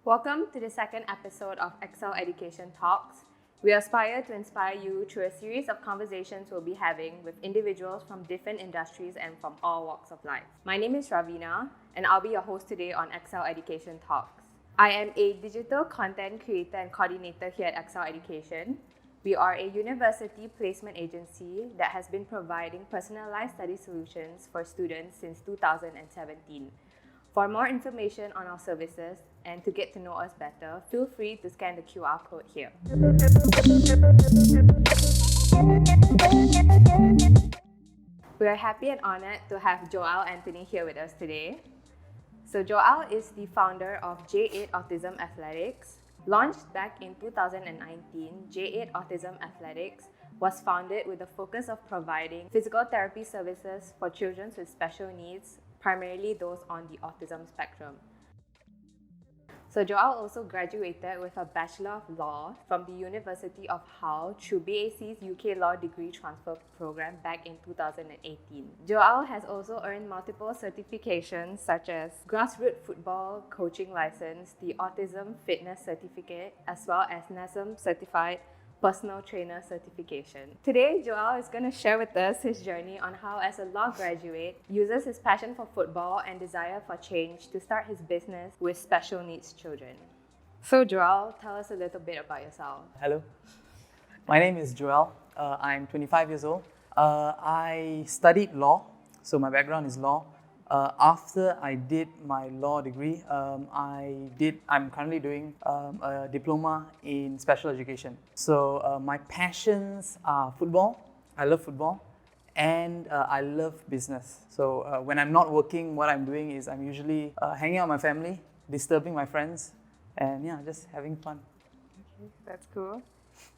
Welcome to the second episode of Excel Education Talks. We aspire to inspire you through a series of conversations we'll be having with individuals from different industries and from all walks of life. My name is Ravina, and I'll be your host today on Excel Education Talks. I am a digital content creator and coordinator here at Excel Education. We are a university placement agency that has been providing personalized study solutions for students since 2017. For more information on our services and to get to know us better, feel free to scan the QR code here. We are happy and honored to have Joel Antony here with us today. So Joel is the founder of J8 Autism Athletics. Launched back in 2019, J8 Autism Athletics was founded with the focus of providing physical therapy services for children with special needs, primarily those on the autism spectrum. So Joel also graduated with a Bachelor of Law from the University of Hull through BAC's UK Law Degree Transfer Program back in 2018. Joel has also earned multiple certifications such as Grassroots Football Coaching License, the Autism Fitness Certificate, as well as NASM Certified Personal Trainer Certification. Today, Joel is going to share with us his journey on how, as a law graduate, uses his passion for football and desire for change to start his business with special needs children. So, Joel, tell us a little bit about yourself. Hello, my name is Joel. I'm 25 years old. I studied law, so my background is law. After I did my law degree, I'm currently doing a diploma in special education. So my passions are football. I love football, and I love business. So when I'm not working, what I'm doing is I'm usually hanging out with my family, disturbing my friends, and just having fun. Okay, that's cool.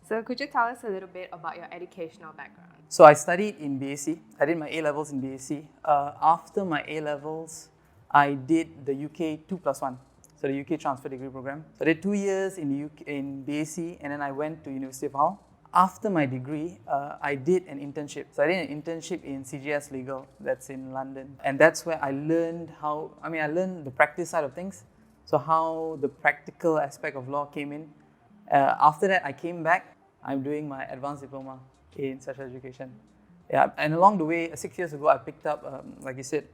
So could you tell us a little bit about your educational background? So I studied in BAC. I did my A-levels in BAC. After my A-levels, I did the UK 2+1, so the UK Transfer Degree Program. So I did 2 years in the UK, in BAC, and then I went to University of Hull. After my degree, I did an internship. So I did an internship in CGS Legal, that's in London. And that's where I learned I learned the practice side of things. So how the practical aspect of law came in. After that, I came back. I'm doing my advanced diploma in special education. Yeah, and along the way, 6 years ago, I picked up, like you said,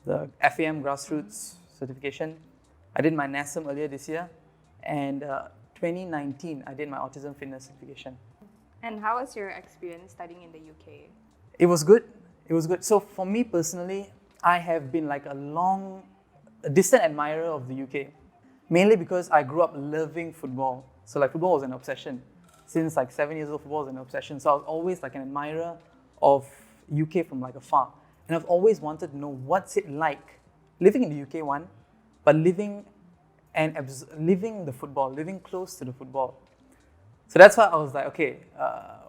the FAM Grassroots certification. I did my NASM earlier this year, and 2019, I did my Autism Fitness certification. And how was your experience studying in the UK? It was good. It was good. So for me personally, I have been like a distant admirer of the UK, mainly because I grew up loving football. So like football was an obsession. Since like 7 years old, football was an obsession. So I was always like an admirer of UK from like afar. And I've always wanted to know what's it like living in the UK one, but living the football, living close to the football. So that's why I was like, okay,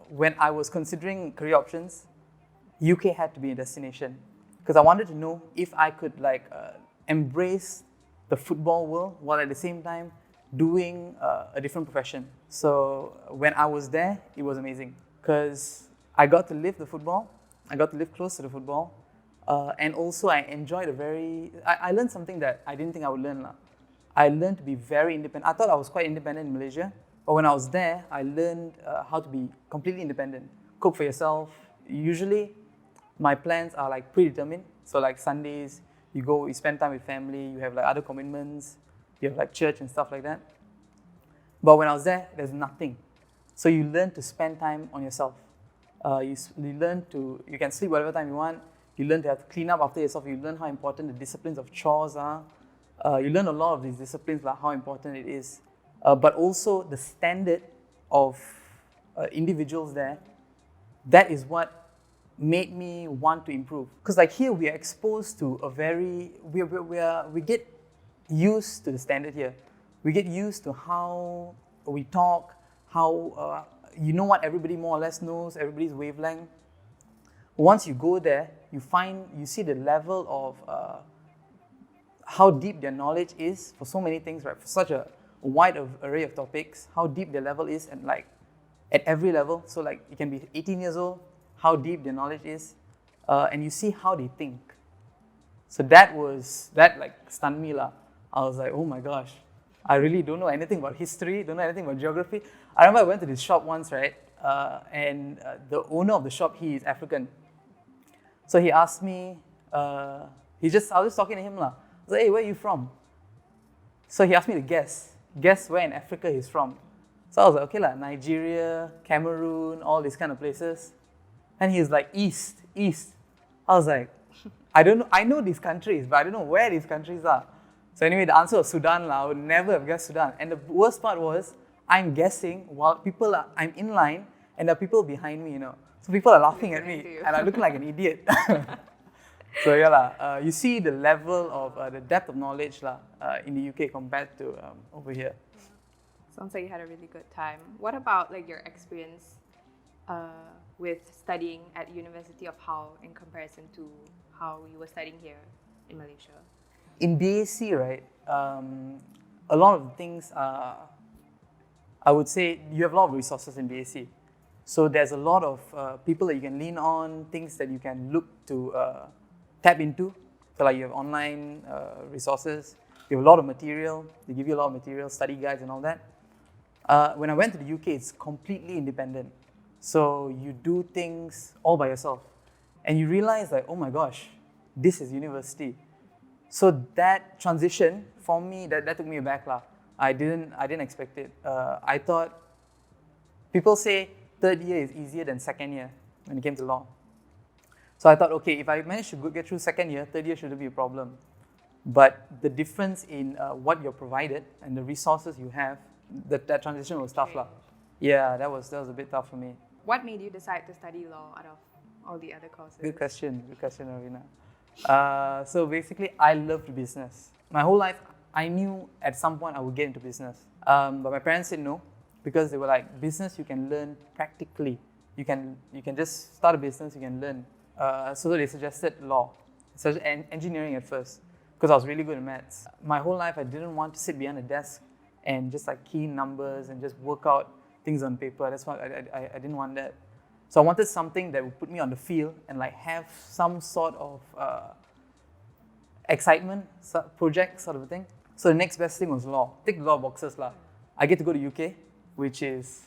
when I was considering career options, UK had to be a destination. Because I wanted to know if I could embrace the football world while at the same time doing a different profession. So when I was there, it was amazing because I got to live the football, I got to live close to the football, and also I enjoyed I learned something that I didn't think I would learn. I learned to be very independent. I thought I was quite independent in Malaysia, but when I was there, I learned how to be completely independent. Cook for yourself. Usually, my plans are like predetermined. So like Sundays, you spend time with family, you have like other commitments, you have like church and stuff like that. But when I was there, there's nothing. So you learn to spend time on yourself. You can sleep whatever time you want. You learn to have to clean up after yourself. You learn how important the disciplines of chores are. You learn a lot of these disciplines, like how important it is. But also the standard of individuals there, that is what made me want to improve. Because like here, we are exposed to we get used to the standard here. We get used to how we talk, how you know what everybody more or less knows, everybody's wavelength. Once you go there, you see the level of how deep their knowledge is for so many things, right? For such a wide array of topics, how deep their level is, and like at every level. So like you can be 18 years old, how deep their knowledge is, and you see how they think. So that stunned me lah. I was like, oh my gosh, I really don't know anything about history, don't know anything about geography. I remember I went to this shop once, right? And the owner of the shop, he is African. So he asked me, I was just talking to him lah. I was like, hey, where are you from? So he asked me to guess where in Africa he's from. So I was like, okay lah, Nigeria, Cameroon, all these kind of places. And he's like, east. I was like, I don't know, I know these countries, but I don't know where these countries are. So anyway, the answer was Sudan lah. I would never have guessed Sudan. And the worst part was, I'm guessing while I'm in line and there are people behind me, So people are laughing at me and I look like an idiot. So yeah lah, you see the level of, the depth of knowledge lah, in the UK compared to over here. Sounds like you had a really good time. What about like your experience with studying at University of Hull in comparison to how you were studying here in Malaysia? In BAC, right, a lot of things are, I would say you have a lot of resources in BAC. So there's a lot of people that you can lean on, things that you can look to tap into. So like you have online resources, you have a lot of material, they give you a lot of material, study guides and all that. When I went to the UK, it's completely independent. So you do things all by yourself. And you realize like, oh my gosh, this is university. So that transition, for me, that took me aback lah. I didn't expect it. I thought, people say third year is easier than second year when it came to law. So I thought, okay, if I manage to get through second year, third year shouldn't be a problem. But the difference in what you're provided and the resources you have, that transition was tough lah. Yeah, that was a bit tough for me. What made you decide to study law out of all the other courses? Good question, Ravina. So basically, I loved business. My whole life, I knew at some point I would get into business. But my parents said no, because they were like, business you can learn practically. You can just start a business, you can learn. So they suggested law, engineering at first, because I was really good at maths. My whole life, I didn't want to sit behind a desk and just like key numbers and just work out things on paper. That's why I didn't want that. So I wanted something that would put me on the field and like have some sort of excitement, project sort of a thing. So the next best thing was law. Tick law boxes lah. I get to go to UK, which is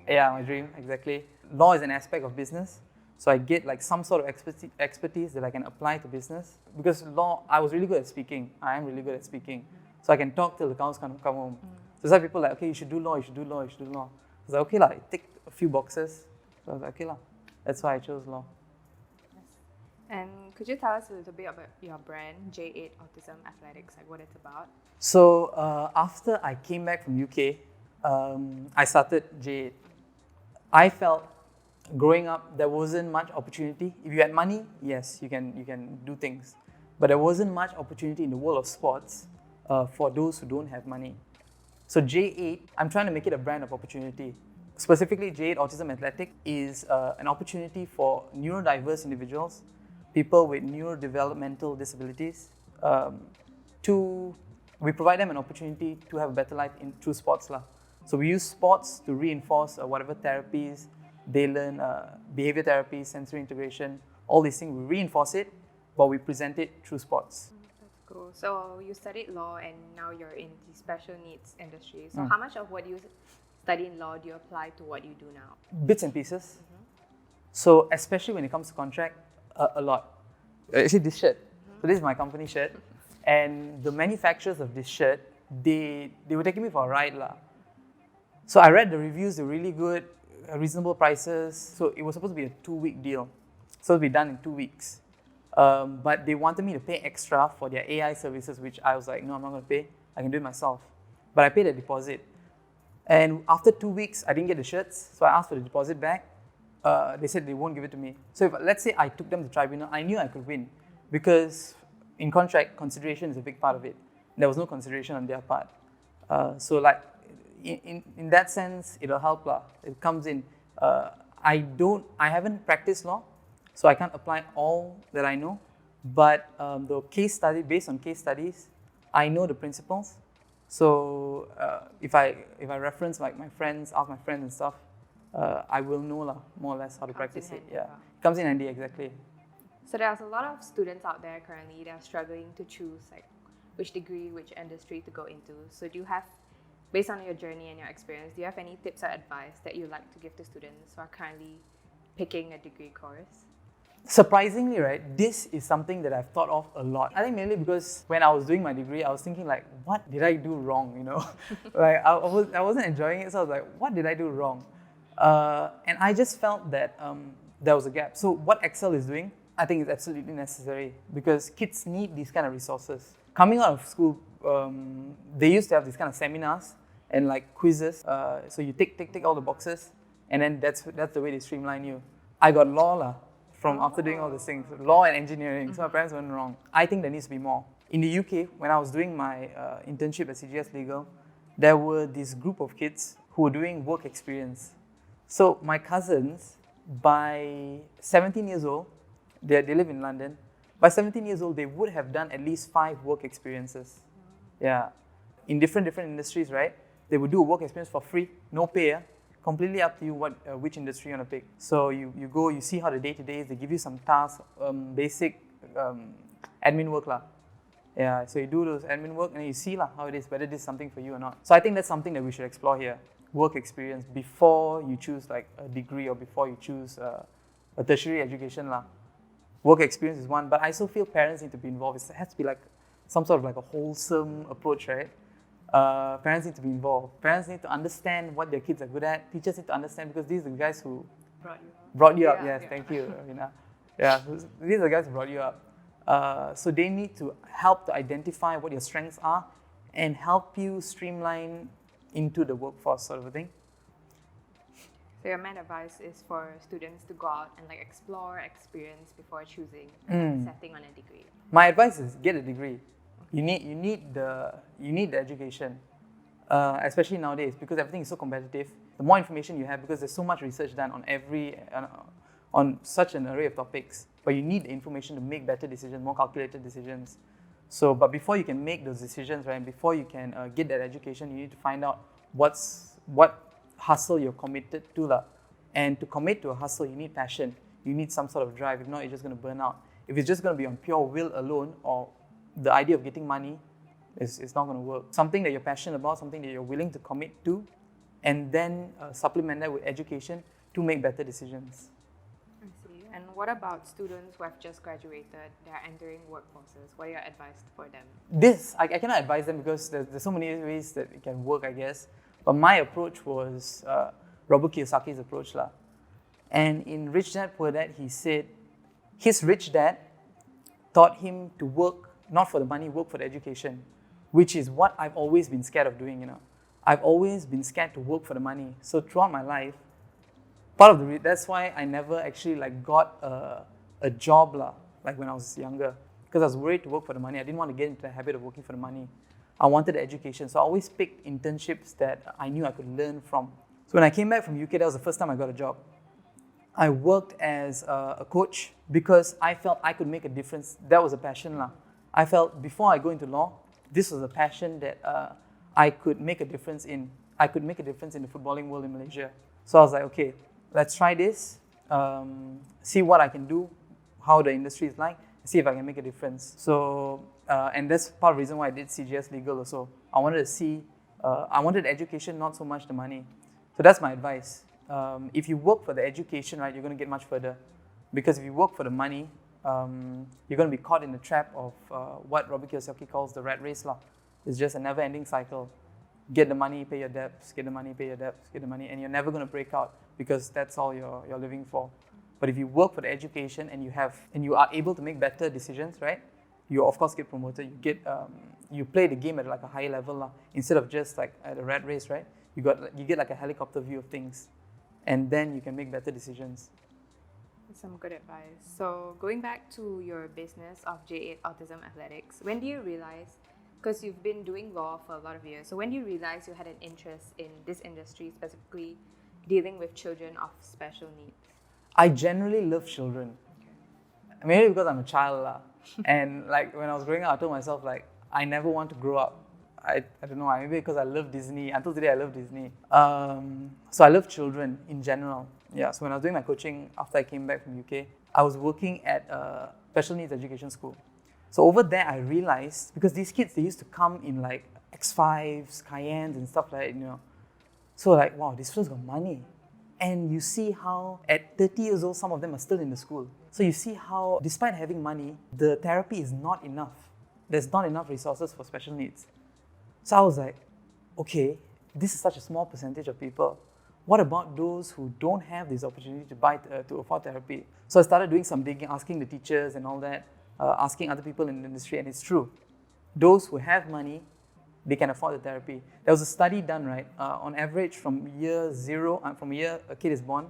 my dream, exactly. Law is an aspect of business. So I get like some sort of expertise that I can apply to business. Because law, I was really good at speaking. I am really good at speaking. So I can talk till the cows come home. So some people like, okay, you should do law. So I was like, okay lah, I ticked a few boxes. So I was like, okay lah, that's why I chose law. Yes. And could you tell us a little bit about your brand, J8 Autism Athletics, like what it's about? So after I came back from UK, I started J8. I felt growing up there wasn't much opportunity. If you had money, yes, you can do things, but there wasn't much opportunity in the world of sports for those who don't have money. So J8, I'm trying to make it a brand of opportunity. Specifically, J8 Autism Athletics is an opportunity for neurodiverse individuals, people with neurodevelopmental disabilities, we provide them an opportunity to have a better life through sports lah. So we use sports to reinforce whatever therapies they learn, behavior therapy, sensory integration, all these things. We reinforce it, but we present it through sports. That's cool. So you studied law and now you're in the special needs industry. So how much of what you study in law do you apply to what you do now? Bits and pieces. So especially when it comes to contract, a lot. Actually, this shirt. So this is my company shirt. And the manufacturers of this shirt, they were taking me for a ride lah. So I read the reviews, they're really good, reasonable prices. So it was supposed to be a 2-week deal. So it'll be done in 2 weeks. But they wanted me to pay extra for their AI services, which I was like, no, I'm not going to pay. I can do it myself. But I paid a deposit. And after 2 weeks, I didn't get the shirts. So I asked for the deposit back. They said they won't give it to me. So let's say I took them to tribunal, I knew I could win. Because in contract, consideration is a big part of it. There was no consideration on their part. So like, in that sense, it'll help lah. It comes in. I haven't practiced law, so I can't apply all that I know. But the case study, based on case studies, I know the principles. So if I reference like my friends, ask my friends and stuff, I will know lah, more or less how to practice it. Yeah, it comes in handy, exactly. So there's a lot of students out there currently that are struggling to choose like which degree, which industry to go into. So do you have based on your journey and your experience, do you have any tips or advice that you'd like to give to students who are currently picking a degree course? Surprisingly, right, this is something that I've thought of a lot. I think mainly because when I was doing my degree, I was thinking like, what did I do wrong, you know? Like I wasn't enjoying it, so I was like, what did I do wrong? And I just felt that there was a gap. So what Excel is doing, I think is absolutely necessary because kids need these kind of resources. Coming out of school, they used to have these kind of seminars and like quizzes. So you tick all the boxes, and then that's the way they streamline you. I got law lah. From after doing all these things, law and engineering, so my parents weren't wrong. I think there needs to be more. In the UK, when I was doing my internship at CGS Legal, there were this group of kids who were doing work experience. So my cousins, by 17 years old, they live in London, by 17 years old, they would have done at least 5 work experiences. Yeah, in different industries, right? They would do a work experience for free, no pay, completely up to you which industry you want to pick. So you go, you see how the day-to-day is, they give you some tasks, basic admin work lah. Yeah, so you do those admin work and you see lah how it is, whether this is something for you or not. So I think that's something that we should explore here, work experience, before you choose like a degree or before you choose a tertiary education lah. Work experience is one, but I also feel parents need to be involved. It has to be like some sort of like a wholesome approach, right? Parents need to be involved. Parents need to understand what their kids are good at. Teachers need to understand because these are the guys who brought you up. Yes, thank you, Ravina. Yeah, these are the guys who brought you up. So they need to help to identify what your strengths are and help you streamline into the workforce, sort of a thing. So your main advice is for students to go out and like explore, experience before choosing and setting on a degree. My advice is get a degree. You need the education, especially nowadays because everything is so competitive. The more information you have, because there's so much research done on such an array of topics, but you need the information to make better decisions, more calculated decisions. So, but before you can make those decisions, right, before you can get that education, you need to find out what hustle you're committed to lah. And to commit to a hustle, you need passion. You need some sort of drive. If not, you're just going to burn out. If it's just going to be on pure will alone, or the idea of getting money, is not going to work. Something that you're passionate about, something that you're willing to commit to, and then supplement that with education to make better decisions. I see. And what about students who have just graduated, they're entering workforces? What are your advice for them? This, I cannot advise them because there's so many ways that it can work, I guess. But my approach was Robert Kiyosaki's approach lah. And in Rich Dad, Poor Dad, he said his rich dad taught him to work not for the money, work for the education, which is what I've always been scared of doing, you know. I've always been scared to work for the money. So throughout my life, that's why I never actually like got a job lah, like when I was younger, because I was worried to work for the money. I didn't want to get into the habit of working for the money. I wanted the education, so I always picked internships that I knew I could learn from. So when I came back from UK, that was the first time I got a job. I worked as a coach because I felt I could make a difference. That was a passion lah. I felt before I go into law, this was a passion that I could make a difference in. I could make a difference in the footballing world in Malaysia. So I was like, okay, let's try this, see what I can do, how the industry is like, see if I can make a difference. So, and that's part of the reason why I did CGS Legal also. I wanted to see, I wanted education, not so much the money. So that's my advice. If you work for the education, right, you're going to get much further. Because if you work for the money, you're going to be caught in the trap of what Robert Kiyosaki calls the rat race law. It's just a never-ending cycle. Get the money, pay your debts, get the money, pay your debts, get the money, and you're never going to break out because that's all you're living for. But if you work for the education and you are able to make better decisions, right, you of course get promoted. You play the game at like a high level instead of just like at a rat race, right? You get like a helicopter view of things, and then you can make better decisions. Some good advice. So going back to your business of J8 Autism Athletics, when do you realize, because you've been doing law for a lot of years, so when do you realize you had an interest in this industry, specifically dealing with children of special needs? I generally love children. Okay. Maybe because I'm a child and like when I was growing up, I told myself like, I never want to grow up. I don't know, maybe because I love Disney. Until today, I love Disney. So I love children in general. Yeah, so when I was doing my coaching after I came back from UK, I was working at a special needs education school. So over there, I realized, because these kids, they used to come in like X5s, Cayennes and stuff like that, you know. So like, wow, these fellas got money. And you see how at 30 years old, some of them are still in the school. So you see how, despite having money, the therapy is not enough. There's not enough resources for special needs. So I was like, okay, this is such a small percentage of people. What about those who don't have this opportunity to afford therapy? So I started doing some digging, asking the teachers and all that, asking other people in the industry, and it's true. Those who have money, they can afford the therapy. There was a study done, right? On average, from year zero, from year a kid is born,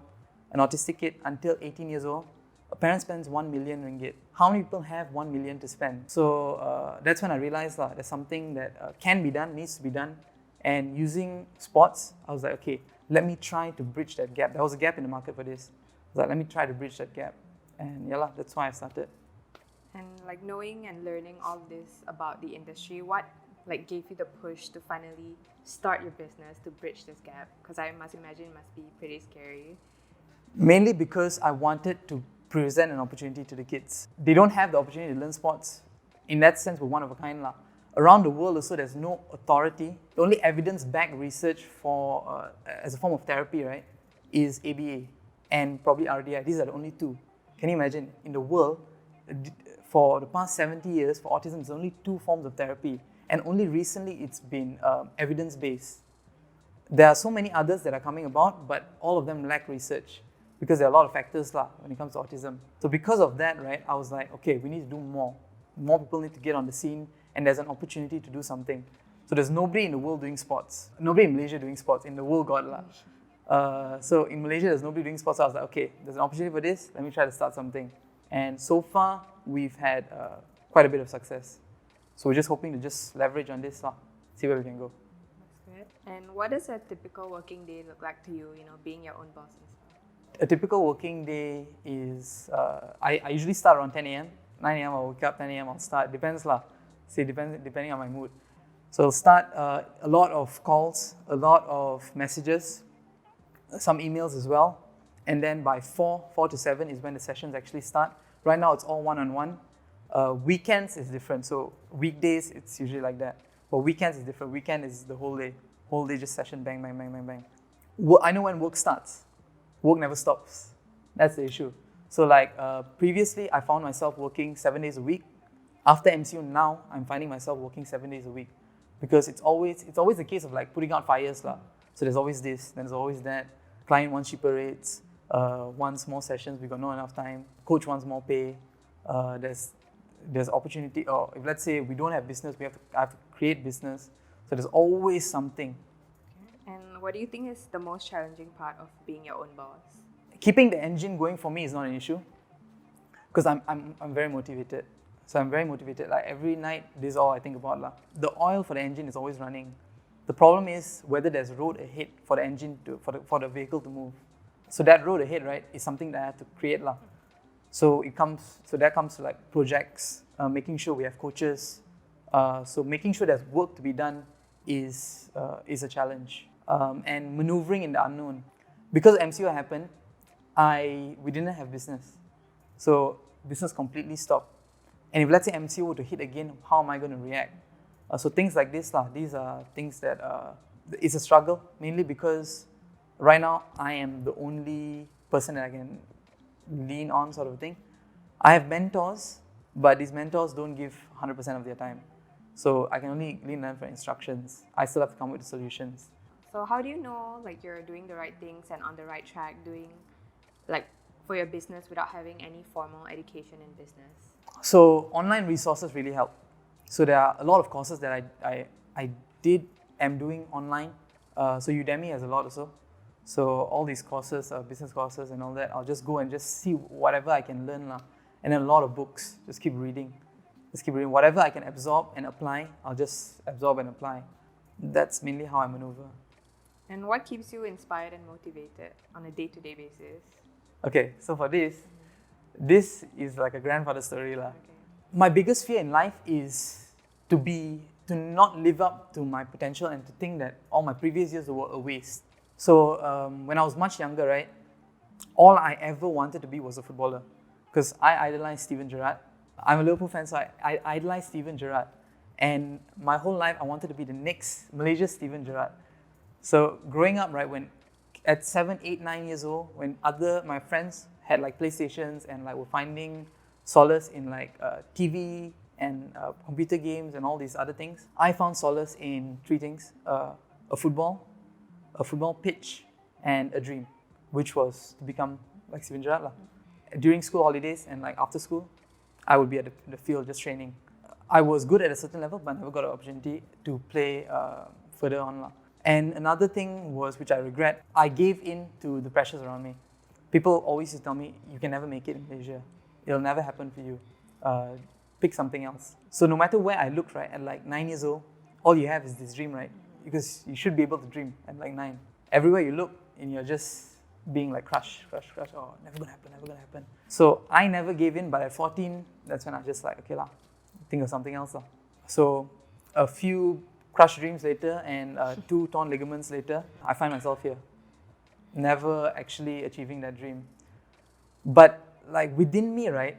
an autistic kid, until 18 years old, a parent spends 1 million ringgit. How many people have 1 million to spend? So that's when I realized there's something that can be done, needs to be done. And using sports, I was like, okay, let me try to bridge that gap. There was a gap in the market for this. I was like, let me try to bridge that gap. And that's why I started. And like knowing and learning all this about the industry, what like gave you the push to finally start your business to bridge this gap? Because I must imagine it must be pretty scary. Mainly because I wanted to present an opportunity to the kids. They don't have the opportunity to learn sports. In that sense, we're one of a kind. Around the world also, there's no authority. The only evidence-backed research for as a form of therapy, right, is ABA and probably RDI. These are the only two. Can you imagine? In the world, for the past 70 years, for autism, there's only 2 forms of therapy. And only recently it's been evidence-based. There are so many others that are coming about, but all of them lack research because there are a lot of factors when it comes to autism. So because of that, right, I was like, okay, we need to do more. More people need to get on the scene, and there's an opportunity to do something. So there's nobody in the world doing sports. Nobody in Malaysia doing sports. In the world, God. So in Malaysia, there's nobody doing sports. So I was like, okay, there's an opportunity for this. Let me try to start something. And so far, we've had quite a bit of success. So we're just hoping to just leverage on this, see where we can go. That's good. And what does a typical working day look like to you, being your own boss and stuff? A typical working day is, I usually start around 10 a.m. 9 a.m. I'll wake up, 10 a.m. I'll start. Depends depending on my mood. So I'll start a lot of calls, a lot of messages, some emails as well. And then by 4 to 7 is when the sessions actually start. Right now it's all one-on-one. Weekends is different. So weekdays, it's usually like that. But weekends is different. Weekend is the whole day just session, bang, bang, bang, bang, bang. I know when work starts. Work never stops. That's the issue. So previously, I found myself working 7 days a week. After MCU now, I'm finding myself working 7 days a week because it's always the case of putting out fires. So there's always this, then there's always that. Client wants cheaper rates, wants more sessions, we got not enough time. Coach wants more pay. There's opportunity, or if let's say we don't have business, I have to create business. So there's always something. Okay. And what do you think is the most challenging part of being your own boss? Keeping the engine going for me is not an issue because I'm very motivated. So I'm very motivated. Every night, this is all I think about. The oil for the engine is always running. The problem is whether there's road ahead for the engine for the vehicle to move. So that road ahead, right, is something that I have to create. So that comes to projects, making sure we have coaches. So making sure there's work to be done is a challenge. And maneuvering in the unknown. Because MCO happened, we didn't have business. So business completely stopped. And if let's say MCO were to hit again, how am I going to react? So things like this, these are things that it's a struggle, mainly because right now I am the only person that I can lean on, sort of thing. I have mentors, but these mentors don't give 100% of their time. So I can only lean on them for instructions. I still have to come with the solutions. So how do you know you're doing the right things and on the right track doing for your business without having any formal education in business? So online resources really help. So there are a lot of courses that I am doing online. So Udemy has a lot also. So all these courses, business courses and all that, I'll just go and just see whatever I can learn. And then a lot of books, just keep reading. Whatever I can absorb and apply, I'll just absorb and apply. That's mainly how I maneuver. And what keeps you inspired and motivated on a day-to-day basis? Okay, so for this is like a grandfather story. Okay. My biggest fear in life is to not live up to my potential and to think that all my previous years were a waste. So when I was much younger, right, all I ever wanted to be was a footballer because I idolized Steven Gerrard. I'm a Liverpool fan, so I idolize Steven Gerrard. And my whole life, I wanted to be the next Malaysia's Steven Gerrard. So growing up, right, when at 7, 8, 9 years old, when my friends had like PlayStations and like were finding solace in like TV and computer games and all these other things, I found solace in three things: a football pitch, and a dream, which was to become like Steven Gerrard lah. During school holidays and like after school, I would be at the field just training. I was good at a certain level, but never got an opportunity to play further on lah. And another thing was, which I regret, I gave in to the pressures around me. People always used to tell me, you can never make it in Malaysia. It'll never happen for you. Pick something else. So no matter where I looked, right, at like 9 years old, all you have is this dream, right? Because you should be able to dream at like 9. Everywhere you look, and you're just being like crushed. Oh, never gonna happen. So I never gave in, but at 14, that's when I just like, okay lah, think of something else lah. So a few crushed dreams later and 2 torn ligaments later, I find myself here, never actually achieving that dream. But like within me, right,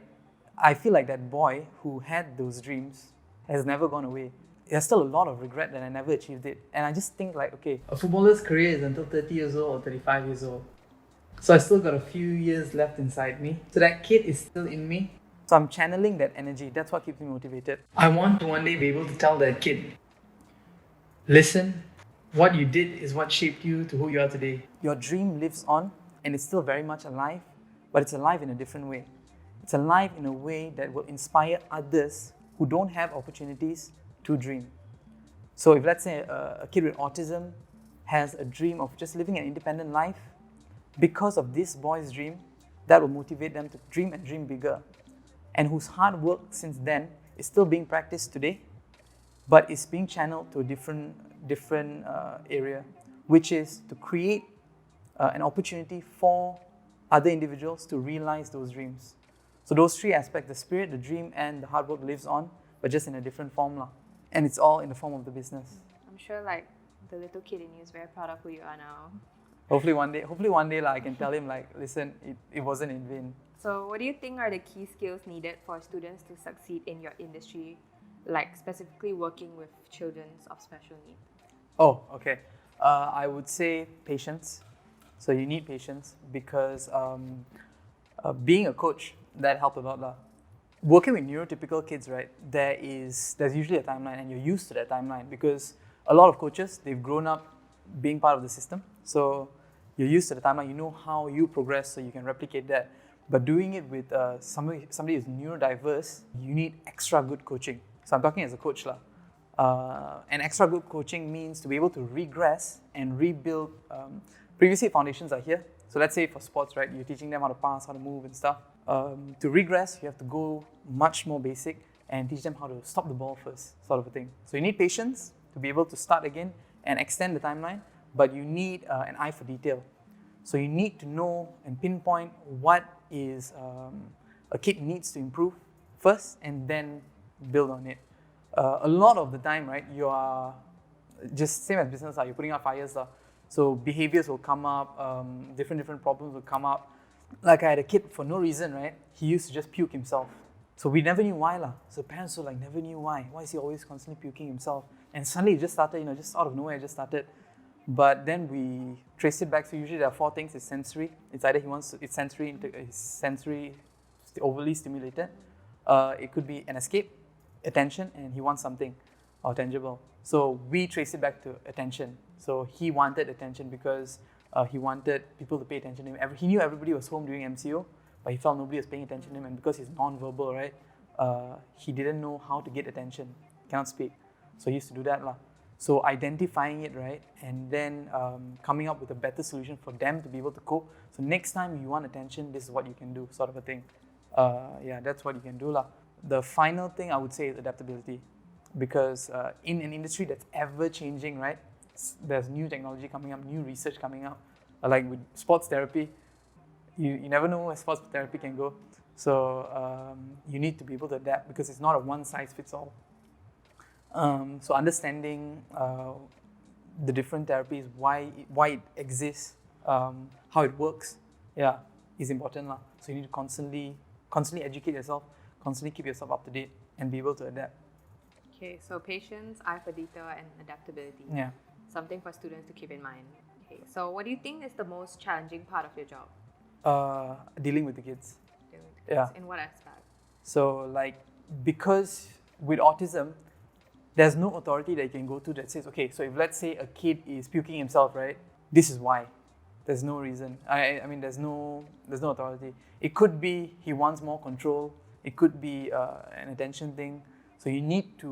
I feel like that boy who had those dreams has never gone away. There's still a lot of regret that I never achieved it. And I just think like, okay, a footballer's career is until 30 years old or 35 years old. So I still got a few years left inside me. So that kid is still in me. So I'm channeling that energy. That's what keeps me motivated. I want to one day be able to tell that kid, listen, what you did is what shaped you to who you are today. Your dream lives on and it's still very much alive, but it's alive in a different way. It's alive in a way that will inspire others who don't have opportunities to dream. So if let's say a kid with autism has a dream of just living an independent life, because of this boy's dream, that will motivate them to dream and dream bigger. And whose hard work since then is still being practiced today, but is being channeled to a different area, which is to create an opportunity for other individuals to realize those dreams. So those 3 aspects, the spirit, the dream, and the hard work lives on, but just in a different form lah. And it's all in the form of the business. I'm sure like the little kid in you is very proud of who you are now. Hopefully one day I can tell him like, listen, it wasn't in vain. So what do you think are the key skills needed for students to succeed in your industry, like specifically working with children of special needs? Oh, okay. I would say patience. So you need patience because being a coach, that helped a lot lah. Working with neurotypical kids, right, there's usually a timeline and you're used to that timeline because a lot of coaches, they've grown up being part of the system. So you're used to the timeline, you know how you progress so you can replicate that. But doing it with somebody who's neurodiverse, you need extra good coaching. So I'm talking as a coach lah. And extra good coaching means to be able to regress and rebuild. Previously, foundations are here. So let's say for sports, right, you're teaching them how to pass, how to move and stuff. To regress, you have to go much more basic and teach them how to stop the ball first, sort of a thing. So you need patience to be able to start again and extend the timeline, but you need an eye for detail. So you need to know and pinpoint what is a kid needs to improve first and then build on it. A lot of the time, right, you are just same as business, you're putting out fires. So behaviors will come up, different problems will come up. Like I had a kid for no reason, right? He used to just puke himself. So we never knew why lah. So parents were like, never knew why. Why is he always constantly puking himself? And suddenly it just started, just out of nowhere, it just started. But then we traced it back. So usually there are 4 things. It's sensory. It's either it's sensory overly stimulated. It could be an escape, attention, and he wants something or tangible. So we traced it back to attention. So he wanted attention because he wanted people to pay attention to him. He knew everybody was home during MCO, but he felt nobody was paying attention to him. And because he's non-verbal, right, he didn't know how to get attention, cannot speak. So he used to do that lah. So identifying it, right, and then coming up with a better solution for them to be able to cope. So next time you want attention, this is what you can do, sort of a thing. Yeah, that's what you can do lah. The final thing I would say is adaptability, because in an industry that's ever changing, right, there's new technology coming up, new research coming up. Like with sports therapy, you never know where sports therapy can go. So you need to be able to adapt because it's not a one size fits all. So understanding the different therapies, why it exists, how it works, yeah, is important lah. So you need to constantly educate yourself, constantly keep yourself up to date and be able to adapt. Okay, so patience, eye for detail, and adaptability. Yeah. Something for students to keep in mind. Okay, so what do you think is the most challenging part of your job? Dealing with the kids. Dealing with Yeah. kids? In what aspect? So like, because with autism, there's no authority that you can go to that says, okay, so if let's say a kid is puking himself, right? This is why. There's no reason. I mean, there's no authority. It could be he wants more control. It could be an attention thing. So you need to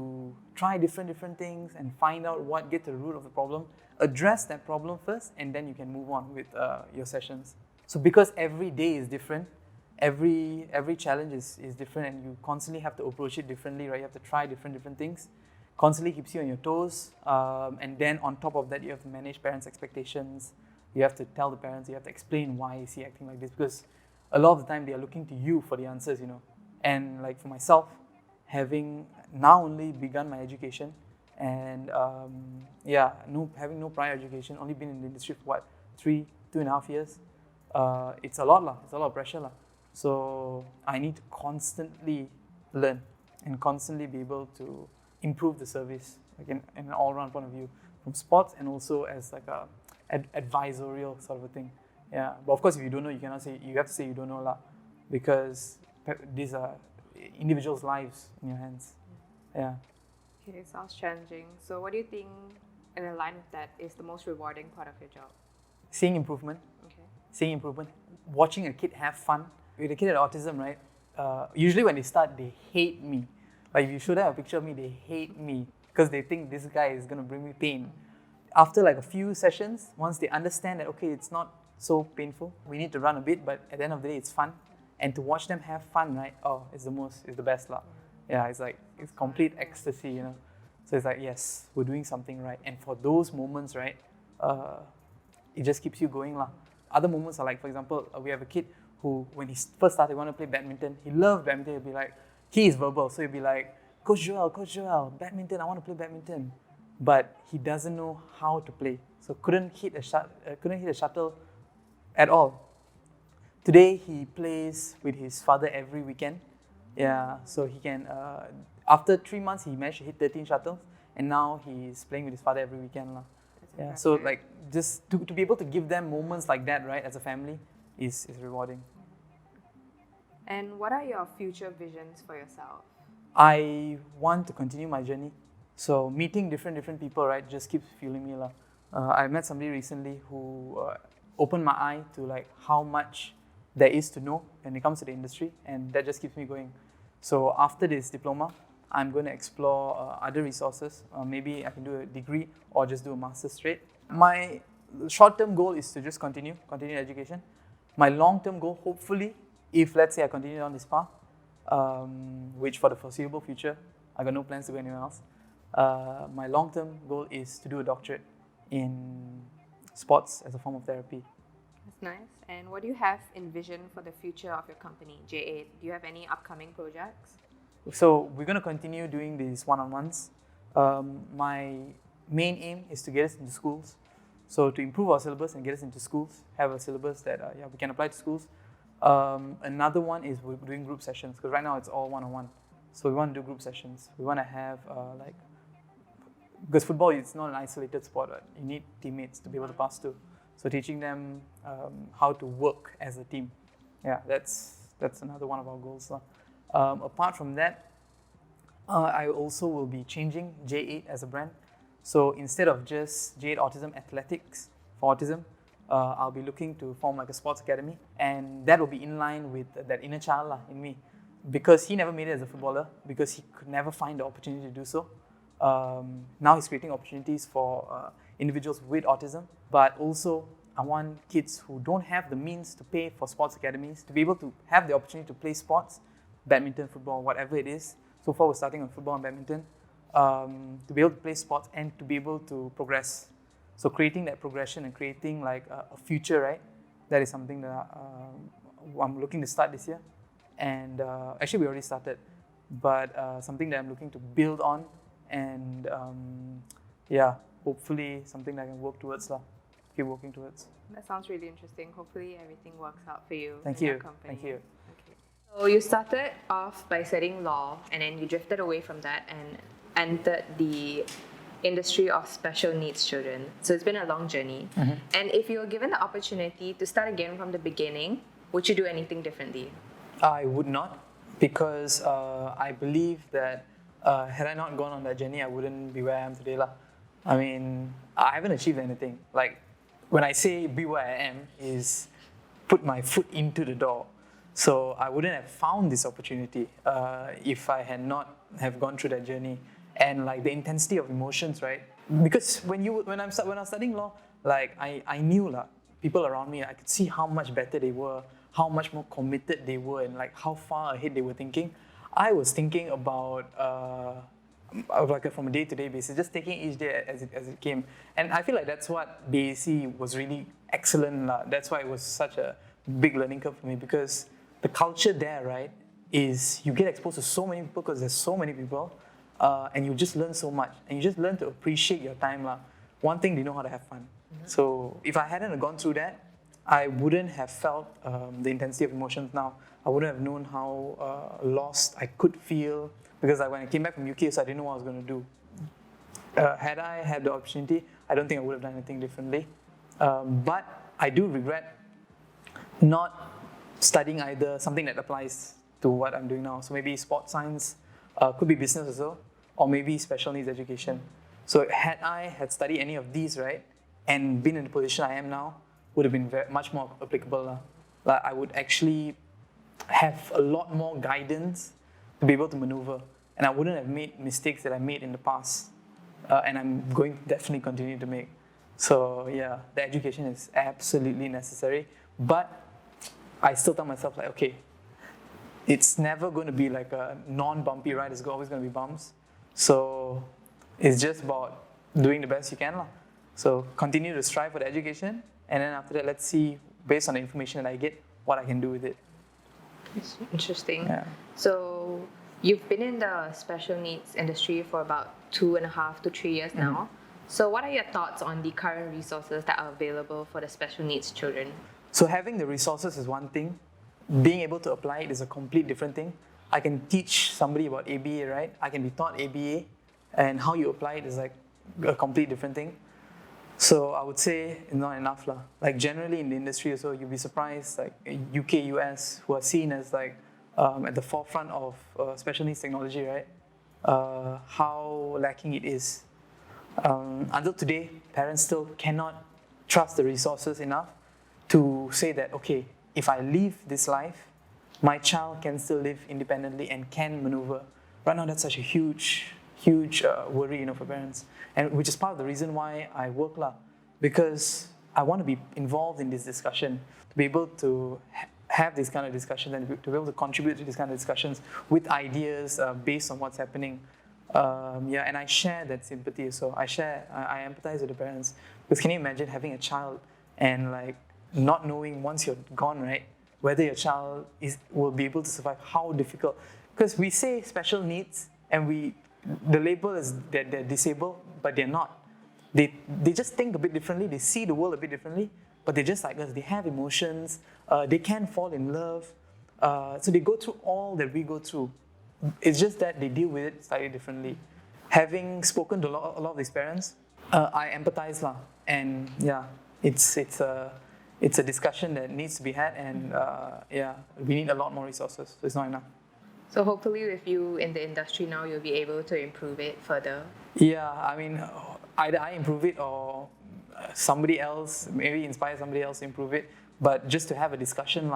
try different things and find out get to the root of the problem, address that problem first, and then you can move on with your sessions. So because every day is different, every challenge is different, and you constantly have to approach it differently, right? You have to try different things. Constantly keeps you on your toes, and then on top of that, you have to manage parents' expectations. You have to tell the parents, you have to explain why is he acting like this, because a lot of the time they are looking to you for the answers, you know. And like for myself, having now only begun my education, and having no prior education, only been in the industry for what, 2.5 years, it's a lot lah. It's a lot of pressure lah. So I need to constantly learn and constantly be able to improve the service, like in an all-round point of view, from sports and also as like a advisorial sort of a thing. Yeah, but of course, if you don't know, you have to say you don't know lah, because these are individuals' lives in your hands. Yeah. Okay, sounds challenging. So what do you think, in line with that, is the most rewarding part of your job? Seeing improvement. Okay. Seeing improvement. Watching a kid have fun. With a kid with autism, right? Usually when they start, they hate me. Like if you show them a picture of me, they hate me because they think this guy is going to bring me pain. After like a few sessions, once they understand that, okay, it's not so painful, we need to run a bit, but at the end of the day, it's fun. And to watch them have fun, right? Oh, it's the best lah. Yeah, it's complete ecstasy, you know. So it's like, yes, we're doing something right. And for those moments, right, it just keeps you going lah. Other moments are like, for example, we have a kid who, when he first started, wanted to play badminton. He loved badminton. He'd be like, he is verbal, so he'd be like, Coach Joel, badminton, I want to play badminton. But he doesn't know how to play, so couldn't hit a shuttle at all. Today he plays with his father every weekend. Yeah, so he can. After 3 months, he managed to hit 13 shuttles, and now he's playing with his father every weekend lah. Yeah, so like just to be able to give them moments like that, right, as a family, is rewarding. And what are your future visions for yourself? I want to continue my journey. So meeting different people, right, just keeps fueling me lah. I met somebody recently who opened my eye to like how much there is to know when it comes to the industry, and that just keeps me going. So after this diploma, I'm going to explore other resources. Maybe I can do a degree or just do a master's straight. My short-term goal is to just continue education. My long-term goal, hopefully, if let's say I continue on this path, which for the foreseeable future, I got no plans to go anywhere else. My long-term goal is to do a doctorate in sports as a form of therapy. That's nice. And what do you have envisioned for the future of your company, J8? Do you have any upcoming projects? So we're going to continue doing these one-on-ones. My main aim is to get us into schools. So to improve our syllabus and get us into schools, have a syllabus that we can apply to schools. Another one is we're doing group sessions, because right now it's all one-on-one. So we want to do group sessions. We want to have because football is not an isolated sport, right? You need teammates to be able to pass to. So teaching them how to work as a team. Yeah, that's another one of our goals. Apart from that, I also will be changing J8 as a brand. So instead of just J8 Autism Athletics for autism, I'll be looking to form like a sports academy, and that will be in line with that inner child in me. Because he never made it as a footballer, because he could never find the opportunity to do so. Now he's creating opportunities for individuals with autism, but also I want kids who don't have the means to pay for sports academies to be able to have the opportunity to play sports, badminton, football, whatever it is. So far we're starting on football and badminton, to be able to play sports and to be able to progress. So creating that progression and creating like a future, right? That is something that I'm looking to start this year. And actually we already started, but something that I'm looking to build on, and hopefully something that I can work towards keep working towards. That sounds really interesting. Hopefully everything works out for you. Thank in you. your company. Thank you. Okay. So you started off by studying law and then you drifted away from that and entered the industry of special needs children. So it's been a long journey. And if you were given the opportunity to start again from the beginning, would you do anything differently? I would not, because I believe that had I not gone on that journey, I wouldn't be where I am today. I mean, I haven't achieved anything. Like, when I say be where I am, is put my foot into the door. So I wouldn't have found this opportunity if I had not have gone through that journey. And like the intensity of emotions, right? Because when I was studying law, like I knew people around me, I could see how much better they were, how much more committed they were, and like how far ahead they were thinking. I was thinking about like from a day-to-day basis, just taking each day as it came. And I feel like that's what BAC was really excellent. That's why it was such a big learning curve for me, because the culture there, right, is you get exposed to so many people because there's so many people, and you just learn so much, and you just learn to appreciate your time. One thing, they know how to have fun. So if I hadn't gone through that, I wouldn't have felt the intensity of emotions now. I wouldn't have known how lost I could feel, because when I came back from UK, so I didn't know what I was going to do. Had I had the opportunity, I don't think I would have done anything differently. But I do regret not studying either something that applies to what I'm doing now. So maybe sports science, could be business as well, or maybe special needs education. So had I had studied any of these, right, and been in the position I am now, would have been much more applicable. Like I would actually have a lot more guidance to be able to maneuver, and I wouldn't have made mistakes that I made in the past, and I'm going to definitely continue to make. So yeah, the education is absolutely necessary, but I still tell myself like, okay, it's never going to be like a non-bumpy ride. It's always going to be bumps. So it's just about doing the best you can. So continue to strive for the education, and then after that, let's see, based on the information that I get, what I can do with it. It's interesting. Yeah. So you've been in the special needs industry for about 2.5 to 3 years now. So what are your thoughts on the current resources that are available for the special needs children? So having the resources is one thing. Being able to apply it is a complete different thing. I can teach somebody about ABA, right? I can be taught ABA, and how you apply it is like a complete different thing. So I would say it's not enough. Like generally in the industry also, you'll be surprised, like UK, US, who are seen as like at the forefront of special needs technology, right? How lacking it is. Until today, parents still cannot trust the resources enough to say that, okay, if I live this life, my child can still live independently and can maneuver. Right now, that's such a huge worry, for parents, and which is part of the reason why I work, because I want to be involved in this discussion, to be able to have these kind of discussions and to be able to contribute to these kind of discussions with ideas based on what's happening. And I share that sympathy. So I empathize with the parents, because can you imagine having a child and like not knowing once you're gone, right, whether your child will be able to survive? How difficult? Because we say special needs, and the label is that they're disabled, but they're not. They just think a bit differently. They see the world a bit differently, but they're just like us. They have emotions. They can fall in love. So they go through all that we go through. It's just that they deal with it slightly differently. Having spoken to a lot of these parents, I empathize, and yeah, it's a discussion that needs to be had, and we need a lot more resources. So it's not enough. So hopefully with you in the industry now, you'll be able to improve it further. Yeah, I mean, either I improve it or somebody else, maybe inspire somebody else to improve it. But just to have a discussion,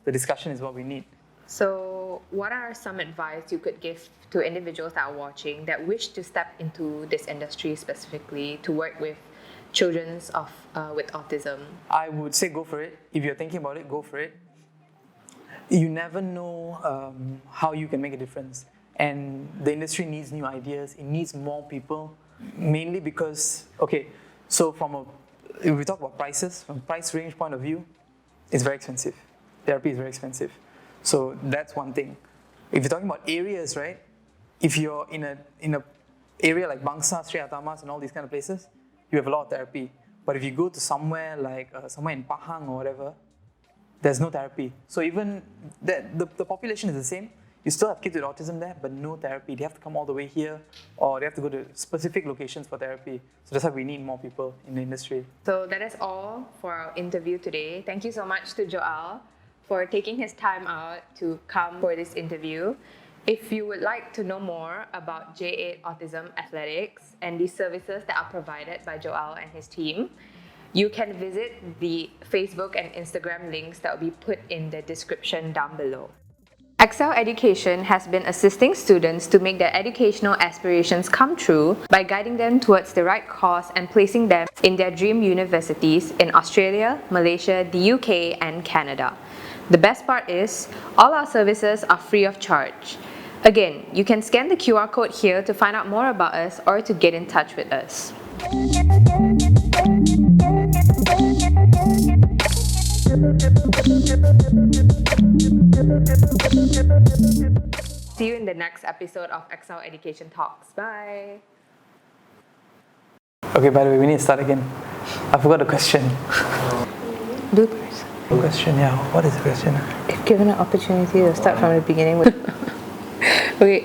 the discussion is what we need. So what are some advice you could give to individuals that are watching that wish to step into this industry specifically to work with children with autism? I would say go for it. If you're thinking about it, go for it. You never know how you can make a difference. And the industry needs new ideas. It needs more people, mainly because, okay, so if we talk about prices, from price range point of view, it's very expensive. Therapy is very expensive. So that's one thing. If you're talking about areas, right, if you're in a area like Bangsa, Sri Atamas, and all these kind of places, you have a lot of therapy. But if you go to somewhere like somewhere in Pahang or whatever, there's no therapy. So even the population is the same. You still have kids with autism there, but no therapy. They have to come all the way here, or they have to go to specific locations for therapy. So that's why we need more people in the industry. So that is all for our interview today. Thank you so much to Joel for taking his time out to come for this interview. If you would like to know more about J8 Autism Athletics and the services that are provided by Joel and his team, you can visit the Facebook and Instagram links that will be put in the description down below. Excel Education has been assisting students to make their educational aspirations come true by guiding them towards the right course and placing them in their dream universities in Australia, Malaysia, the UK, and Canada. The best part is, all our services are free of charge. Again, you can scan the QR code here to find out more about us or to get in touch with us. See you in the next episode of Excel Education Talks. Bye! Okay, by the way, we need to start again. I forgot the question. Do first. The question, yeah. What is the question? If given an opportunity to start from the beginning. Okay.